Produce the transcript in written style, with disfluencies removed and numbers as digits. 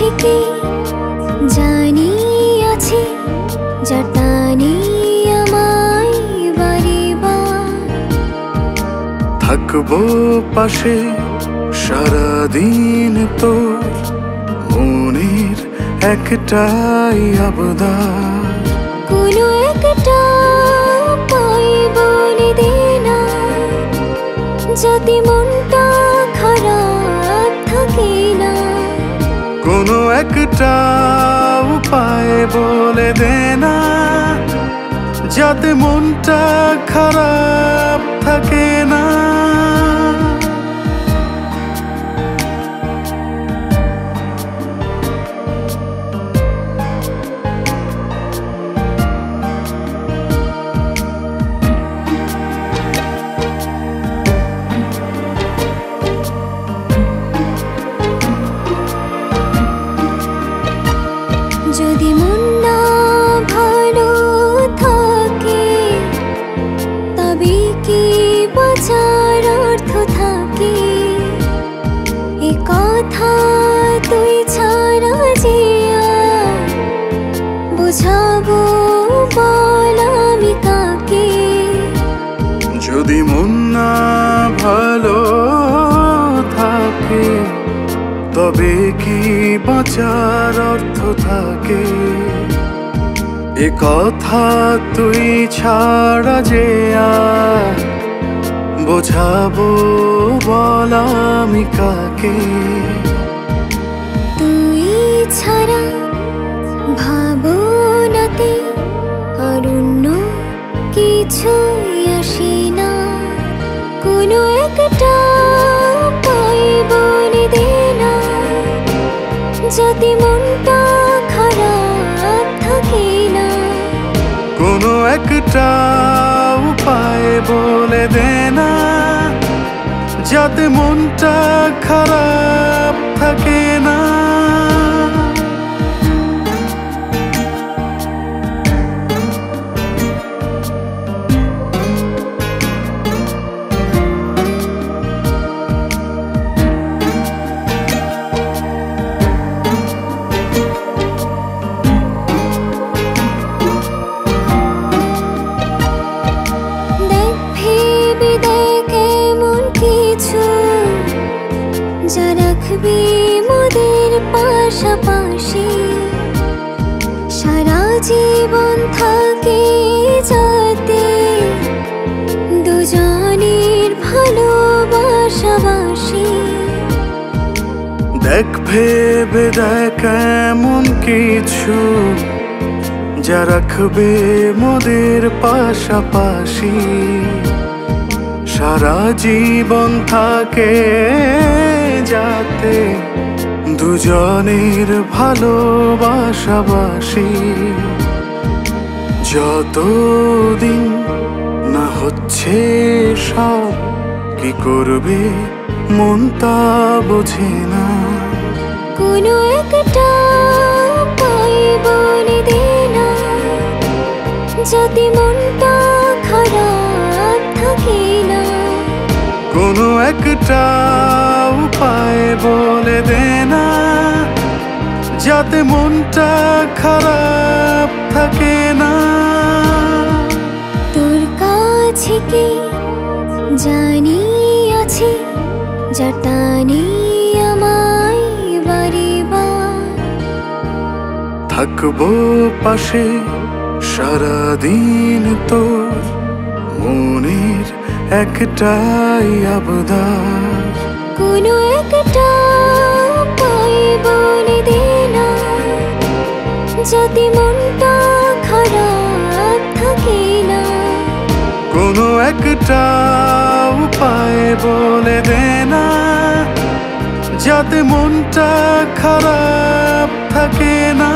আছে কি জানি আছে যার টানে আমায় বারেবার থাকবো পাশে সারাদিন তোর মনের একটাই আবদার কোনো একটা পাই বলে দে না যাতে মনটা খারাপ থাকে না কোনো একটা উপায় বলে দে না যাতে মনটা খারাপ থাকে না যদি মন না ভালো থাকে তবে কি বাঁচার অর্থ থাকে এ কথা তুই ছাড়া যে আর বোঝাবো বল আমি কাকে যদি মন না ভালো থাকে তবে কি বাঁচার অর্থ থাকে এ কথা তুই ছাড়া যে আর বোঝাবো বল আমি কাকে তুই ছাড়া ভাবনাতে আর অন্য কিছুই আসে না কোনো একটা পাই বলে দে না যাতে মনটা খারাপ থাকে না কোনো একটা উপায় বলে দে না যাতে মনটা খারাপ থাকে না যা রাখবি মোদের পাশাপাশি সারা জীবন থাকে যাতে দুজনের ভালোবাসাবাসি দেখ ভেবে দেখ এমন কিছু যা রাখবে মোদের পাশাপাশি সারা জীবন থাকে যাতে দুজনের ভালোবাসাবাসি যতদিন না হচ্ছে সব কি করবে মন তা বোঝে না কোনো একটা পাই বলে দে না যাতে মনটা খারাপ থাকে না কোনো একটা উপায় বলে দে না যাতে মনটা খারাপ থাকে না তোর কাছে কি জানি আছে যার টানে আমায় বারেবার থাকবো পাশে সারাদিন তোর মনের একটাই আবদার কোনো একটা পাই বলে দে না যাতে মনটা খারাপ থাকে না কোনো একটা উপায় বলে দে না যাতে মনটা খারাপ থাকে না।